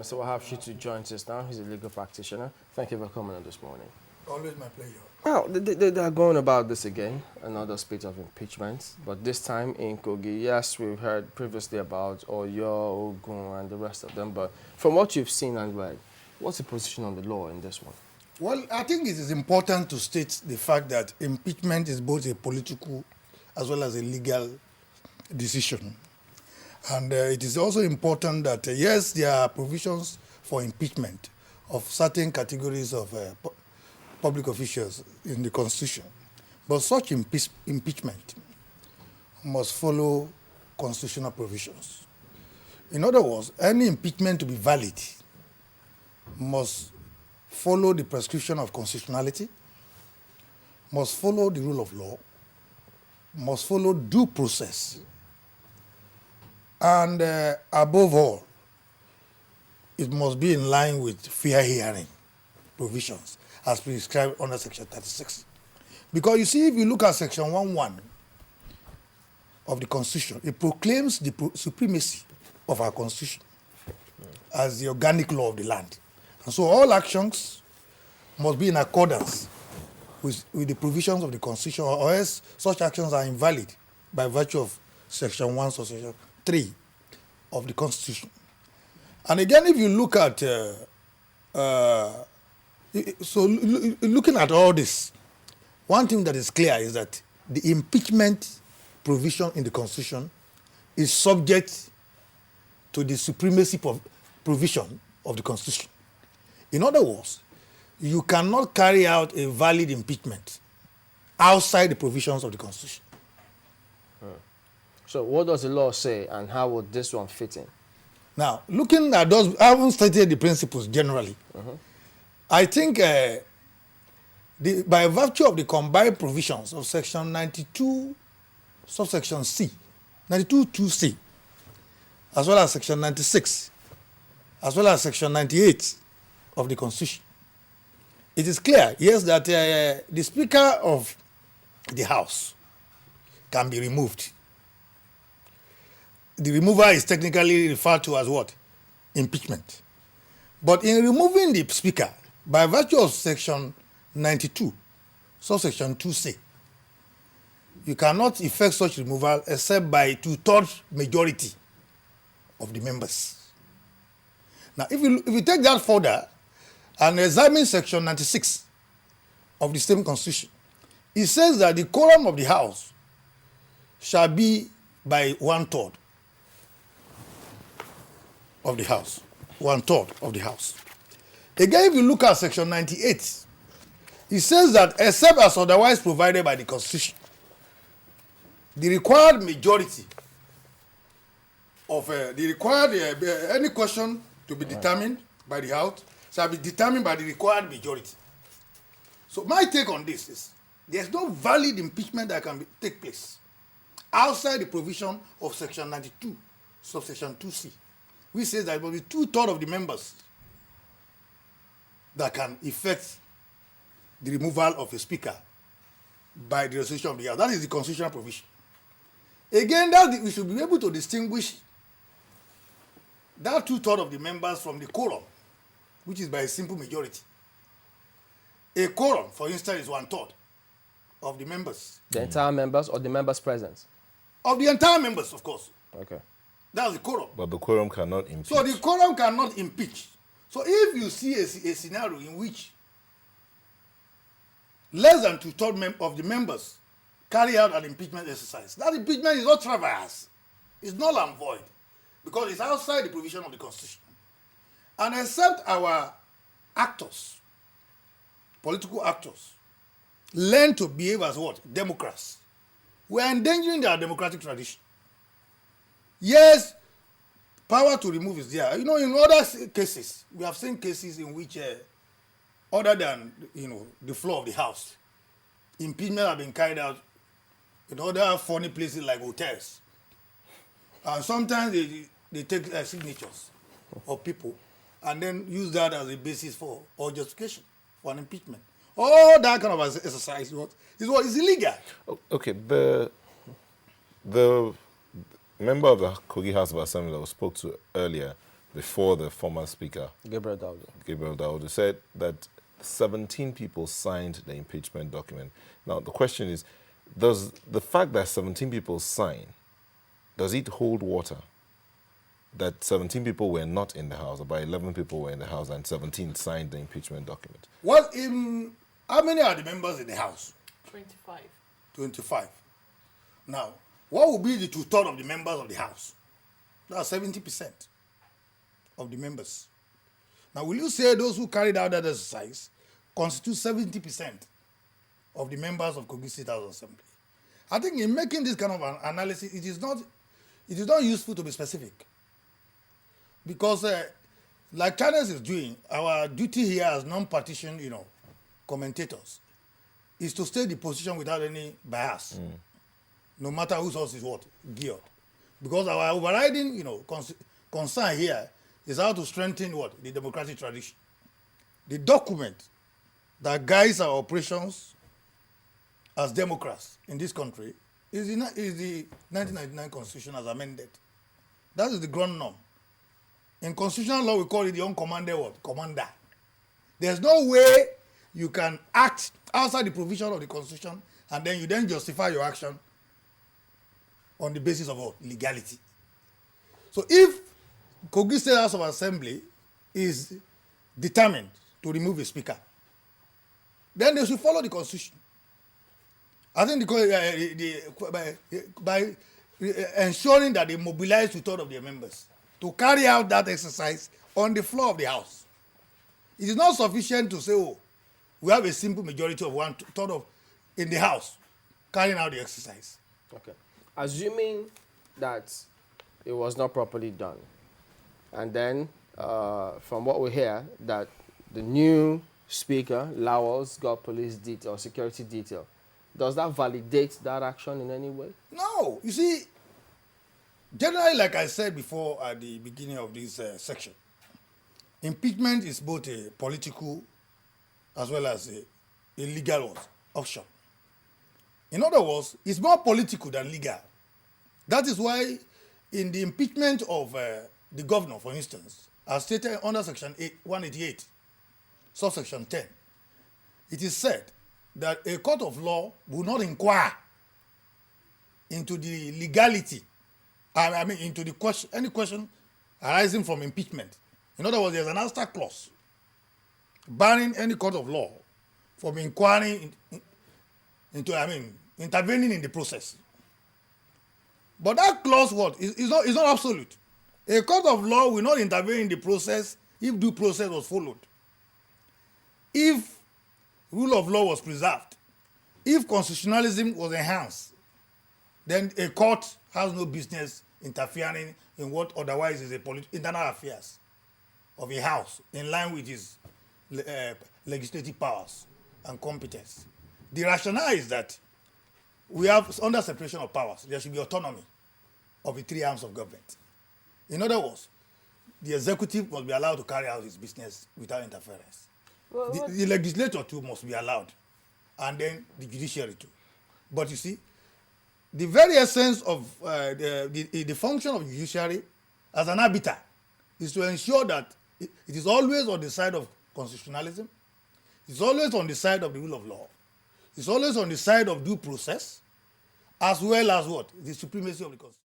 Mr. Wahab Shittu joins us now. He's a legal practitioner. Thank you for coming on this morning. Always my pleasure. Well, they are going about this again, another spate of impeachments, but this time in Kogi. Yes, we've heard previously about Oyo, Ogun, and the rest of them, but from what you've seen and read, what's the position on the law in this one? Well, I think it is important to state the fact that impeachment is both a political as well as a legal decision. And it is also important that, yes, there are provisions for impeachment of certain categories of public officials in the Constitution. But such impeachment must follow constitutional provisions. In other words, any impeachment to be valid must follow the prescription of constitutionality, must follow the rule of law, must follow due process, and above all, it must be in line with fair hearing provisions as prescribed under Section 36. Because you see, if you look at Section 1.1 of the Constitution, it proclaims the supremacy of our Constitution as the organic law of the land. And so all actions must be in accordance with the provisions of the Constitution, or else such actions are invalid by virtue of Section 1, Section 3 of the Constitution. And again, if you look at, looking at all this, one thing that is clear is that the impeachment provision in the Constitution is subject to the supremacy provision of the Constitution. In other words, you cannot carry out a valid impeachment outside the provisions of the Constitution. So what does the law say, and how would this one fit in? Now, looking at those, I haven't stated the principles generally. I think by virtue of the combined provisions of Section 92, subsection C, 92(2)C, as well as Section 96, as well as Section 98 of the Constitution, it is clear, yes, that the Speaker of the House can be removed. The removal is technically referred to as what? Impeachment. But in removing the Speaker, by virtue of Section 92, subsection 2C, you cannot effect such removal except by 2/3 majority of the members. Now, if you take that further and examine Section 96 of the same Constitution, it says that the quorum of the House shall be by 1/3 of the House. 1/3 of the House. Again, if you look at Section 98, it says that except as otherwise provided by the Constitution, the required majority of any question to be determined by the House shall be determined by the required majority. So my take on this is there's no valid impeachment that can take place outside the provision of Section 92, subsection 2C, which says that it will be 2/3 of the members that can effect the removal of a speaker by the resolution of the House. That is the constitutional provision. Again, we should be able to distinguish that 2/3 of the members from the quorum, which is by a simple majority. A quorum, for instance, is 1/3 of the members. The entire members or the members present? Of the entire members, of course. Okay. That's the quorum. But the quorum cannot impeach. So the quorum cannot impeach. So if you see a scenario in which less than 2/3 of the members carry out an impeachment exercise, that impeachment is not traverse. It's null and void because it's outside the provision of the Constitution. And except our actors, political actors, learn to behave as what? Democrats. We are endangering their democratic tradition. Yes, power to remove is there. You know, in other cases, we have seen cases in which, other than, the floor of the House, impeachment have been carried out in other funny places like hotels. And sometimes they take signatures of people and then use that as a basis for or justification for an impeachment. All that kind of exercise is illegal. Okay, the member of the Kogi House of Assembly that was spoke to earlier before the former Speaker, Gabriel Daudu. Gabriel Daudu, said that 17 people signed the impeachment document. Now, the question is, does the fact that 17 people sign, does it hold water? That 17 people were not in the House, about 11 people were in the House, and 17 signed the impeachment document. Well, how many are the members in the House? 25. 25. Now, what will be the two-thirds of the members of the House? That's 70% of the members. Now, will you say those who carried out that exercise constitute 70% of the members of Kogi State House Assembly? I think in making this kind of an analysis, it is not useful to be specific. Because, like Channels is doing, our duty here as non-partisan, commentators, is to state the position without any bias, no matter whose source is what, geared. Because our overriding, concern here is how to strengthen what? The democratic tradition. The document that guides our operations as Democrats in this country is the 1999 Constitution as amended. That is the ground norm. In constitutional law, we call it the uncommanded what? Commander. There's no way you can act outside the provision of the Constitution and then you then justify your action on the basis of what? Legality. So if Kogi State House of Assembly is determined to remove a speaker, then they should follow the Constitution. I think by ensuring that they mobilize two-thirds of their members to carry out that exercise on the floor of the House. It is not sufficient to say, oh, we have a simple majority of one-third of in the House carrying out the exercise. Okay. Assuming that it was not properly done, and then from what we hear, that the new speaker, Lowell's, got police detail, security detail, does that validate that action in any way? No. You see, generally, like I said before at the beginning of this section, impeachment is both a political as well as a legal option. In other words, it's more political than legal. That is why in the impeachment of the governor, for instance, as stated under Section 188, subsection 10, it is said that a court of law will not inquire into the legality, into the question, any question arising from impeachment. In other words, there's an answer clause barring any court of law from inquiring intervening in the process. But that clause, is not absolute. A court of law will not intervene in the process if due process was followed, if rule of law was preserved, if constitutionalism was enhanced, then a court has no business interfering in what otherwise is internal affairs of a house in line with its legislative powers and competence. The rationale is that we have, under separation of powers, there should be autonomy of the three arms of government. In other words, the executive must be allowed to carry out its business without interference. The legislature too must be allowed, and then the judiciary too. But you see, the very essence of the function of the judiciary as an arbiter is to ensure that it is always on the side of constitutionalism, it's always on the side of the rule of law, it's always on the side of due process, as well as what? The supremacy of the Constitution.